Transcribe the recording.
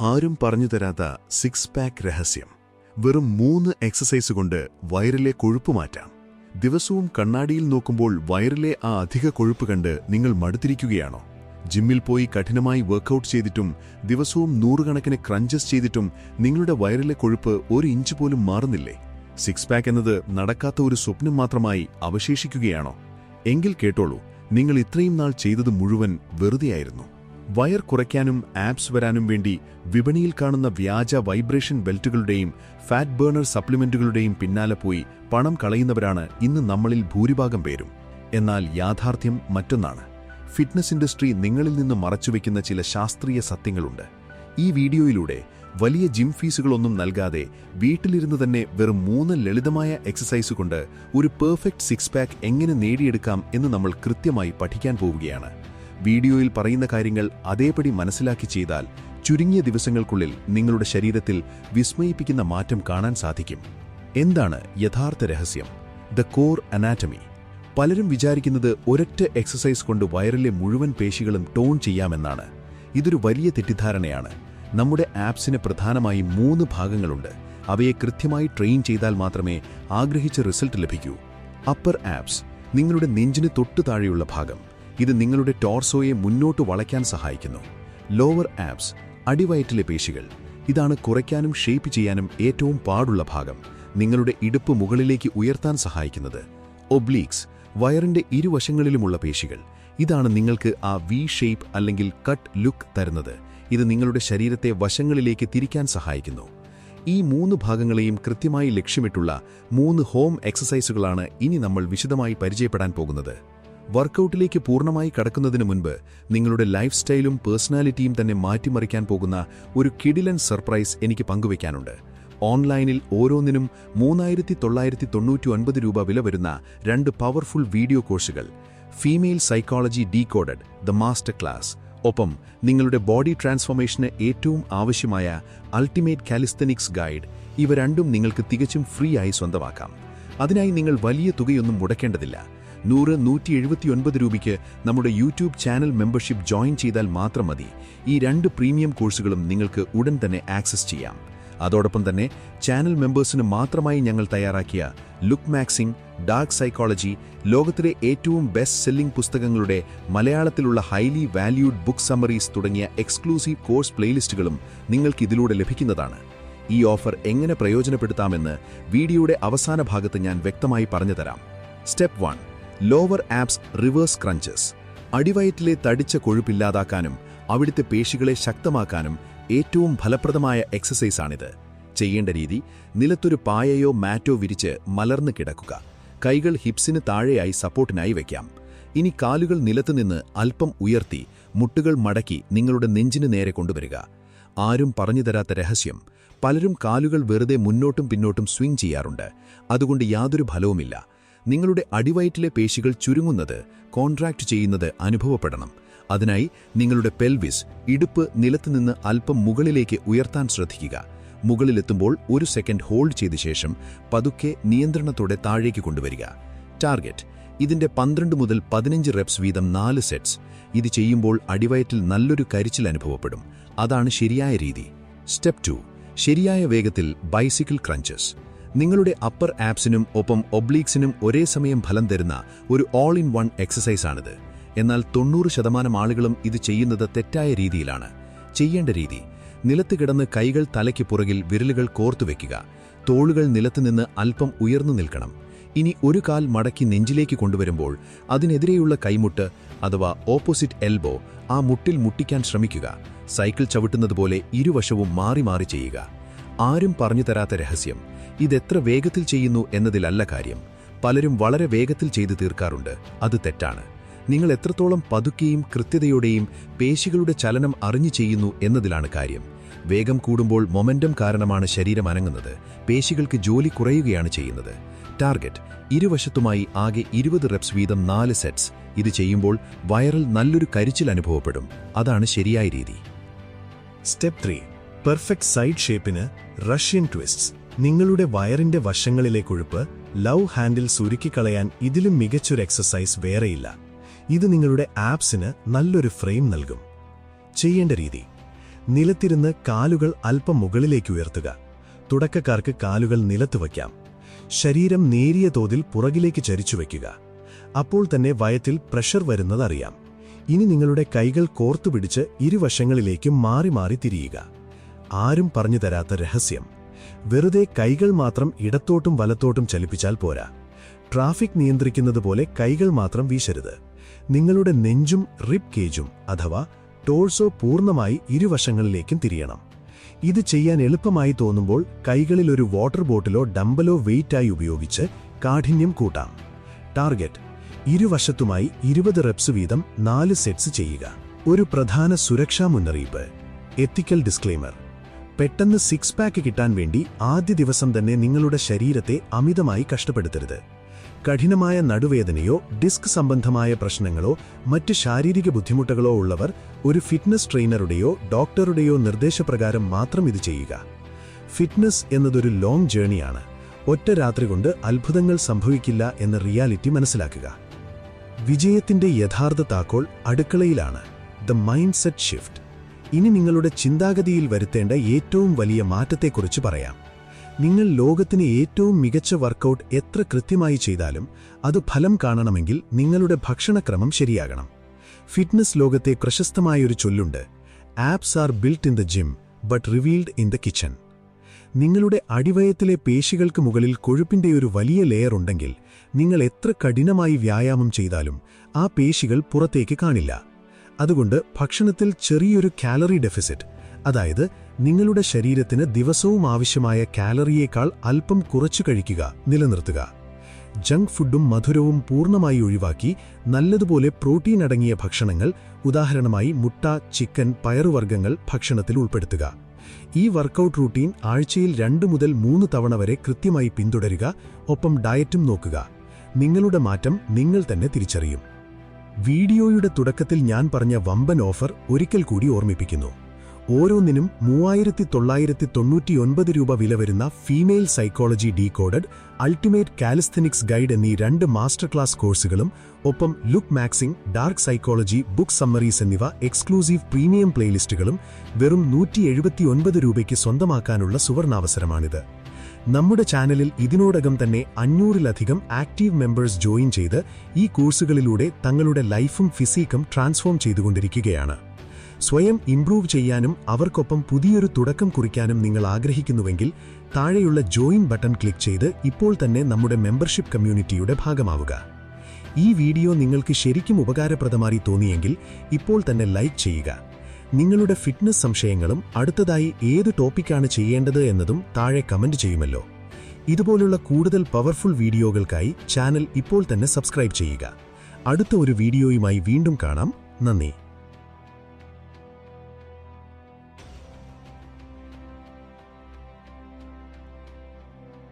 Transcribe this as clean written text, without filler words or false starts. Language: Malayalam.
ആരും പറഞ്ഞു തരാത്ത സിക്സ് പാക്ക് രഹസ്യം. വെറും 3 എക്സസൈസ് കൊണ്ട് വയറിലെ കൊഴുപ്പ് മാറ്റാം. ദിവസവും കണ്ണാടിയിൽ നോക്കുമ്പോൾ വയറിലെ ആ അധിക കൊഴുപ്പ് കണ്ട് നിങ്ങൾ മടുത്തിരിക്കുകയാണോ? ജിമ്മിൽ പോയി കഠിനമായി വർക്കൗട്ട് ചെയ്തിട്ടും ദിവസവും 100 കണക്കിന് ക്രഞ്ചസ് ചെയ്തിട്ടും നിങ്ങളുടെ വയറിലെ കൊഴുപ്പ് 1 ഇഞ്ച് പോലും മാറുന്നില്ലേ? സിക്സ് പാക്ക് എന്നത് നടക്കാത്ത ഒരു സ്വപ്നം മാത്രമായി അവശേഷിക്കുകയാണോ? എങ്കിൽ കേട്ടോളൂ, നിങ്ങൾ ഇത്രയും നാൾ ചെയ്തത് മുഴുവൻ വെറുതെയായിരുന്നു. വയർ കുറയ്ക്കാനും ആപ്സ് വരാനും വേണ്ടി വിപണിയിൽ കാണുന്ന വ്യാജ വൈബ്രേഷൻ ബെൽറ്റുകളുടെയും ഫാറ്റ് ബേണർ സപ്ലിമെന്റുകളുടെയും പിന്നാലെ പോയി പണം കളയുന്നവരാണ് ഇന്ന് നമ്മളിൽ ഭൂരിഭാഗം പേരും. എന്നാൽ യാഥാർത്ഥ്യം മറ്റൊന്നാണ്. ഫിറ്റ്നസ് ഇൻഡസ്ട്രി നിങ്ങളിൽ നിന്ന് മറച്ചുവെക്കുന്ന ചില ശാസ്ത്രീയ സത്യങ്ങളുണ്ട്. ഈ വീഡിയോയിലൂടെ വലിയ ജിം ഫീസുകളൊന്നും നൽകാതെ വീട്ടിലിരുന്ന് തന്നെ വെറും 3 ലളിതമായ എക്സസൈസ് കൊണ്ട് ഒരു പെർഫെക്റ്റ് സിക്സ് പാക്ക് എങ്ങനെ നേടിയെടുക്കാം എന്ന് നമ്മൾ കൃത്യമായി പഠിക്കാൻ പോവുകയാണ്. വീഡിയോയിൽ പറയുന്ന കാര്യങ്ങൾ അതേപടി മനസ്സിലാക്കി ചെയ്താൽ ചുരുങ്ങിയ ദിവസങ്ങൾക്കുള്ളിൽ നിങ്ങളുടെ ശരീരത്തിൽ വിസ്മയിപ്പിക്കുന്ന മാറ്റം കാണാൻ സാധിക്കും. എന്താണ് യഥാർത്ഥ രഹസ്യം? The core anatomy. പലരും വിചാരിക്കുന്നത് ഒരൊറ്റ എക്സസൈസ് കൊണ്ട് വയറിലെ മുഴുവൻ പേശികളും ടോൺ ചെയ്യാമെന്നാണ്. ഇതൊരു വലിയ തെറ്റിദ്ധാരണയാണ്. നമ്മുടെ ആപ്സിന് പ്രധാനമായും 3 ഭാഗങ്ങളുണ്ട്. അവയെ കൃത്യമായി ട്രെയിൻ ചെയ്താൽ മാത്രമേ ആഗ്രഹിച്ച റിസൾട്ട് ലഭിക്കൂ. അപ്പർ ആപ്സ്, നിങ്ങളുടെ നെഞ്ചിന് തൊട്ടു താഴെയുള്ള ഭാഗം. ഇത് നിങ്ങളുടെ ടോർസോയെ മുന്നോട്ട് വളയ്ക്കാൻ സഹായിക്കുന്നു. ലോവർ ആപ്സ്, അടിവയറ്റിലെ പേശികൾ. ഇതാണ് കുറയ്ക്കാനും ഷേപ്പ് ചെയ്യാനും ഏറ്റവും പാടുള്ള ഭാഗം. നിങ്ങളുടെ ഇടുപ്പ് മുകളിലേക്ക് ഉയർത്താൻ സഹായിക്കുന്നത്. ഒബ്ലീക്സ്, വയറിന്റെ ഇരുവശങ്ങളിലുമുള്ള പേശികൾ. ഇതാണ് നിങ്ങൾക്ക് ആ വി ഷേപ്പ് അല്ലെങ്കിൽ കട്ട് ലുക്ക് തരുന്നത്. ഇത് നിങ്ങളുടെ ശരീരത്തെ വശങ്ങളിലേക്ക് തിരിക്കാൻ സഹായിക്കുന്നു. ഈ 3 ഭാഗങ്ങളെയും കൃത്യമായി ലക്ഷ്യമിട്ടുള്ള 3 ഹോം എക്സസൈസുകളാണ് ഇനി നമ്മൾ വിശദമായി പരിചയപ്പെടാൻ പോകുന്നത്. വർക്കൗട്ടിലേക്ക് പൂർണ്ണമായി കടക്കുന്നതിന് മുൻപ് നിങ്ങളുടെ ലൈഫ് സ്റ്റൈലും പേഴ്സണാലിറ്റിയും തന്നെ മാറ്റിമറിക്കാൻ പോകുന്ന ഒരു കിടിലൻ സർപ്രൈസ് എനിക്ക് പങ്കുവയ്ക്കാനുണ്ട്. ഓൺലൈനിൽ ഓരോന്നിനും 3999 രൂപ വില വരുന്ന 2 പവർഫുൾ വീഡിയോ കോഴ്സുകൾ. Female psychology decoded, the master class. ഒപ്പം നിങ്ങളുടെ ബോഡി ട്രാൻസ്ഫോർമേഷന് ഏറ്റവും ആവശ്യമായ അൾട്ടിമേറ്റ് കാലിസ്തനിക്സ് ഗൈഡ്. ഇവ രണ്ടും നിങ്ങൾക്ക് തികച്ചും ഫ്രീ ആയി സ്വന്തമാക്കാം. അതിനായി നിങ്ങൾ വലിയ തുകയൊന്നും മുടക്കേണ്ടതില്ല. 100-179 രൂപയ്ക്ക് നമ്മുടെ യൂട്യൂബ് ചാനൽ മെമ്പർഷിപ്പ് ജോയിൻ ചെയ്താൽ മാത്രം മതി. ഈ 2 പ്രീമിയം കോഴ്സുകളും നിങ്ങൾക്ക് ഉടൻ തന്നെ ആക്സസ് ചെയ്യാം. അതോടൊപ്പം തന്നെ ചാനൽ മെമ്പേഴ്സിന് മാത്രമായി ഞങ്ങൾ തയ്യാറാക്കിയ ലുക്ക് മാക്സിംഗ്, ഡാർക്ക് സൈക്കോളജി, ലോകത്തിലെ ഏറ്റവും ബെസ്റ്റ് സെല്ലിംഗ് പുസ്തകങ്ങളുടെ മലയാളത്തിലുള്ള ഹൈലി വാല്യൂഡ് ബുക്ക് സമ്മറീസ് തുടങ്ങിയ എക്സ്ക്ലൂസീവ് കോഴ്സ് പ്ലേലിസ്റ്റുകളും നിങ്ങൾക്ക് ഇതിലൂടെ ലഭിക്കുന്നതാണ്. ഈ ഓഫർ എങ്ങനെ പ്രയോജനപ്പെടുത്താമെന്ന് വീഡിയോയുടെ അവസാന ഭാഗത്ത് ഞാൻ വ്യക്തമായി പറഞ്ഞുതരാം. Step 1, lower abs reverse crunches. അടിവയറ്റിലെ തടിച്ച കൊഴുപ്പില്ലാതാക്കാനും അവിടുത്തെ പേശികളെ ശക്തമാക്കാനും ഏറ്റവും ഫലപ്രദമായ എക്സസൈസാണിത്. ചെയ്യേണ്ട രീതി: നിലത്തൊരു പായയോ മാറ്റോ വിരിച്ച് മലർന്ന് കിടക്കുക. കൈകൾ ഹിപ്സിന് താഴെയായി സപ്പോർട്ടിനായി വയ്ക്കാം. ഇനി കാലുകൾ നിലത്തുനിന്ന് അല്പം ഉയർത്തി മുട്ടുകൾ മടക്കി നിങ്ങളുടെ നെഞ്ചിന് നേരെ കൊണ്ടുവരിക. ആരും പറഞ്ഞുതരാത്ത രഹസ്യം: പലരും കാലുകൾ വെറുതെ മുന്നോട്ടും പിന്നോട്ടും സ്വിംഗ് ചെയ്യാറുണ്ട്. അതുകൊണ്ട് യാതൊരു ഫലവുമില്ല. നിങ്ങളുടെ അടിവയറ്റിലെ പേശികൾ ചുരുങ്ങുന്നത്, കോൺട്രാക്ട് ചെയ്യുന്നത് അനുഭവപ്പെടണം. അതിനായി നിങ്ങളുടെ പെൽവിസ്, ഇടുപ്പ് നിലത്തുനിന്ന് അല്പം മുകളിലേക്ക് ഉയർത്താൻ ശ്രദ്ധിക്കുക. മുകളിലെത്തുമ്പോൾ 1 സെക്കൻഡ് ഹോൾഡ് ചെയ്ത ശേഷം പതുക്കെ നിയന്ത്രണത്തോടെ താഴേക്ക് കൊണ്ടുവരിക. ടാർഗറ്റ്: ഇതിന്റെ 12 മുതൽ 15 റെപ്സ് വീതം 4 സെറ്റ്സ്. ഇത് ചെയ്യുമ്പോൾ അടിവയറ്റിൽ നല്ലൊരു കരിച്ചിൽ അനുഭവപ്പെടും. അതാണ് ശരിയായ രീതി. സ്റ്റെപ്പ് 2, ശരിയായ വേഗത്തിൽ ബൈസിക്കിൾ ക്രഞ്ചസ്. നിങ്ങളുടെ അപ്പർ ആപ്സിനും ഒപ്പം ഒബ്ലീക്സിനും ഒരേ സമയം ഫലം തരുന്ന ഒരു ഓൾ ഇൻ വൺ എക്സസൈസാണിത്. എന്നാൽ 90% ആളുകളും ഇത് ചെയ്യുന്നത് തെറ്റായ രീതിയിലാണ്. ചെയ്യേണ്ട രീതി: നിലത്ത് കിടന്ന് കൈകൾ തലയ്ക്ക് പുറകിൽ വിരലുകൾ കോർത്തുവെക്കുക. തോളുകൾ നിലത്തുനിന്ന് അല്പം ഉയർന്നു നിൽക്കണം. ഇനി ഒരു കാൽ മടക്കി നെഞ്ചിലേക്ക് കൊണ്ടുവരുമ്പോൾ അതിനെതിരെയുള്ള കൈമുട്ട് അഥവാ ഓപ്പോസിറ്റ് എൽബോ ആ മുട്ടിൽ മുട്ടിക്കാൻ ശ്രമിക്കുക. സൈക്കിൾ ചവിട്ടുന്നതുപോലെ ഇരുവശവും മാറി മാറി ചെയ്യുക. ആരും പറഞ്ഞു തരാത്ത രഹസ്യം: ഇതെത്ര വേഗത്തിൽ ചെയ്യുന്നു എന്നതിലല്ല കാര്യം. പലരും വളരെ വേഗത്തിൽ ചെയ്തു തീർക്കാറുണ്ട്. അത് തെറ്റാണ്. നിങ്ങൾ എത്രത്തോളം പതുക്കെയും കൃത്യതയോടെയും പേശികളുടെ ചലനം അറിഞ്ഞു ചെയ്യുന്നു എന്നതിലാണ് കാര്യം. വേഗം കൂടുമ്പോൾ മൊമെന്റം കാരണമാണ് ശരീരം അനങ്ങുന്നത്. പേശികൾക്ക് ജോലി കുറയുകയാണ് ചെയ്യുന്നത്. ടാർഗറ്റ്: ഇരുവശത്തുമായി ആകെ 20 റെപ്സ് വീതം 4 സെറ്റ്സ്. ഇത് ചെയ്യുമ്പോൾ വയറിൽ നല്ലൊരു കരിച്ചിൽ അനുഭവപ്പെടും. അതാണ് ശരിയായ രീതി. സ്റ്റെപ്പ് 3, പെർഫെക്റ്റ് സൈഡ് ഷേപ്പിന് റഷ്യൻ ട്വിസ്റ്റ്സ്. നിങ്ങളുടെ വയറിന്റെ വശങ്ങളിലെ കൊഴുപ്പ് ലവ് ഹാൻഡിൽ സുരുക്കിക്കളയാൻ ഇതിലും മികച്ചൊരു എക്സസൈസ് വേറെയില്ല. ഇത് നിങ്ങളുടെ ആപ്സിന് നല്ലൊരു ഫ്രെയിം നൽകും. ചെയ്യേണ്ട രീതി: നിലത്തിരുന്ന് കാലുകൾ അല്പം മുകളിലേക്ക് ഉയർത്തുക. തുടക്കക്കാർക്ക് കാലുകൾ നിലത്ത് വയ്ക്കാം. ശരീരം നേരിയ തോതിൽ പുറകിലേക്ക് ചരിച്ചുവെക്കുക. അപ്പോൾ തന്നെ വയറ്റിൽ പ്രഷർ വരുന്നതറിയാം. ഇനി നിങ്ങളുടെ കൈകൾ കോർത്തുപിടിച്ച് ഇരുവശങ്ങളിലേക്കും മാറി മാറി തിരിയുക. ആരും പറഞ്ഞു തരാത്ത രഹസ്യം: വെറുതെ കൈകൾ മാത്രം ഇടത്തോട്ടും വലത്തോട്ടും ചലിപ്പിച്ചാൽ പോരാ. ട്രാഫിക് നിയന്ത്രിക്കുന്നത് പോലെ കൈകൾ മാത്രം വീശരുത്. നിങ്ങളുടെ നെഞ്ചും റിബ് കേജും അഥവാ ടോഴ്സോ പൂർണ്ണമായി ഇരുവശങ്ങളിലേക്കും തിരിയണം. ഇത് ചെയ്യാൻ എളുപ്പമായി തോന്നുമ്പോൾ കൈകളിൽ ഒരു വാട്ടർ ബോട്ടിലോ ഡംബലോ വെയിറ്റായി ഉപയോഗിച്ച് കാഠിന്യം കൂട്ടാം. ടാർഗറ്റ്: ഇരുവശത്തുമായി 20 റെപ്സ് വീതം 4 സെറ്റ്സ് ചെയ്യുക. ഒരു പ്രധാന സുരക്ഷാ മുന്നറിയിപ്പ്: എത്തിക്കൽ ഡിസ്ക്ലെയിമർ. പെട്ടെന്ന് സിക്സ് പാക്ക് കിട്ടാൻ വേണ്ടി ആദ്യ ദിവസം തന്നെ നിങ്ങളുടെ ശരീരത്തെ അമിതമായി കഷ്ടപ്പെടുത്തരുത്. കഠിനമായ നടുവേദനയോ ഡിസ്ക് സംബന്ധമായ പ്രശ്നങ്ങളോ മറ്റ് ശാരീരിക ബുദ്ധിമുട്ടുകളോ ഉള്ളവർ ഒരു ഫിറ്റ്നസ് ട്രെയിനറുടെയോ ഡോക്ടറുടെയോ നിർദ്ദേശപ്രകാരം മാത്രം ഇത് ചെയ്യുക. ഫിറ്റ്നസ് എന്നതൊരു ലോങ് ജേണിയാണ്. ഒറ്റ രാത്രി കൊണ്ട് അത്ഭുതങ്ങൾ സംഭവിക്കില്ല എന്ന റിയാലിറ്റി മനസ്സിലാക്കുക. വിജയത്തിന്റെ യഥാർത്ഥ താക്കോൽ അടുക്കളയിലാണ്. The mindset shift. ഇനി നിങ്ങളുടെ ചിന്താഗതിയിൽ വരുത്തേണ്ട ഏറ്റവും വലിയ മാറ്റത്തെക്കുറിച്ച് പറയാം. നിങ്ങൾ ലോകത്തിന് ഏറ്റവും മികച്ച വർക്കൗട്ട് എത്ര കൃത്യമായി ചെയ്താലും അത് ഫലം കാണണമെങ്കിൽ നിങ്ങളുടെ ഭക്ഷണക്രമം ശരിയാകണം. ഫിറ്റ്നസ് ലോകത്തെ പ്രശസ്തമായൊരു ചൊല്ലുണ്ട്: abs are built in the gym but revealed in the kitchen. നിങ്ങളുടെ അടിവയത്തിലെ പേശികൾക്ക് മുകളിൽ കൊഴുപ്പിന്റെ ഒരു വലിയ ലെയർ ഉണ്ടെങ്കിൽ നിങ്ങൾ എത്ര കഠിനമായി വ്യായാമം ചെയ്താലും ആ പേശികൾ പുറത്തേക്ക് കാണില്ല. അതുകൊണ്ട് ഭക്ഷണത്തിൽ ചെറിയൊരു കാലറി ഡെഫിസിറ്റ്, അതായത് നിങ്ങളുടെ ശരീരത്തിന് ദിവസവും ആവശ്യമായ കാലറിയേക്കാൾ അല്പം കുറച്ചു കഴിക്കുക, നിലനിർത്തുക. ജങ്ക് ഫുഡും മധുരവും പൂർണ്ണമായി ഒഴിവാക്കി നല്ലതുപോലെ പ്രോട്ടീൻ അടങ്ങിയ ഭക്ഷണങ്ങൾ, ഉദാഹരണമായി മുട്ട, ചിക്കൻ, പയറുവർഗ്ഗങ്ങൾ ഭക്ഷണത്തിൽ ഉൾപ്പെടുത്തുക. ഈ വർക്കൗട്ട് റൂട്ടീൻ ആഴ്ചയിൽ 2 മുതൽ 3 തവണ വരെ കൃത്യമായി പിന്തുടരുക. ഒപ്പം ഡയറ്റും നോക്കുക. നിങ്ങളുടെ മാറ്റം നിങ്ങൾ തന്നെ തിരിച്ചറിയും. വീഡിയോയുടെ തുടക്കത്തിൽ ഞാൻ പറഞ്ഞ വമ്പൻ ഓഫർ ഒരിക്കൽ കൂടി ഓർമ്മിപ്പിക്കുന്നു. ഓരോന്നിനും 3999 രൂപ വില വരുന്ന female psychology decoded, ultimate കാലിസ്ഥനിക്സ് guide എന്നീ 2 മാസ്റ്റർ ക്ലാസ് കോഴ്സുകളും ഒപ്പം look maxxing, dark psychology, book summaries എന്നിവ എക്സ്ക്ലൂസീവ് പ്രീമിയം പ്ലേലിസ്റ്റുകളും വെറും 179 രൂപയ്ക്ക് സ്വന്തമാക്കാനുള്ള സുവർണാവസരമാണിത്. നമ്മുടെ ചാനലിൽ ഇതിനോടകം തന്നെ 500-ലധികം ആക്റ്റീവ് മെമ്പേഴ്സ് ജോയിൻ ചെയ്ത് ഈ കോഴ്സുകളിലൂടെ തങ്ങളുടെ ലൈഫും ഫിസിക്കും ട്രാൻസ്ഫോം ചെയ്തുകൊണ്ടിരിക്കുകയാണ്. സ്വയം ഇംപ്രൂവ് ചെയ്യാനും അവർക്കൊപ്പം പുതിയൊരു തുടക്കം കുറിക്കാനും നിങ്ങൾ ആഗ്രഹിക്കുന്നുവെങ്കിൽ താഴെയുള്ള ജോയിൻ ബട്ടൺ ക്ലിക്ക് ചെയ്ത് ഇപ്പോൾ തന്നെ നമ്മുടെ മെമ്പർഷിപ്പ് കമ്മ്യൂണിറ്റിയുടെ ഭാഗമാവുക. ഈ വീഡിയോ നിങ്ങൾക്ക് ശരിക്കും ഉപകാരപ്രദമായി തോന്നിയെങ്കിൽ ഇപ്പോൾ തന്നെ ലൈക്ക് ചെയ്യുക. നിങ്ങളുടെ ഫിറ്റ്നസ് സംശയങ്ങളും അടുത്തതായി ഏത് ടോപ്പിക്കാണ് ചെയ്യേണ്ടത് എന്നതും താഴെ കമന്റ് ചെയ്യുമല്ലോ. ഇതുപോലുള്ള കൂടുതൽ പവർഫുൾ വീഡിയോകൾക്കായി ചാനൽ ഇപ്പോൾ തന്നെ സബ്സ്ക്രൈബ് ചെയ്യുക. അടുത്ത ഒരു വീഡിയോയുമായി വീണ്ടും കാണാം. നന്ദി.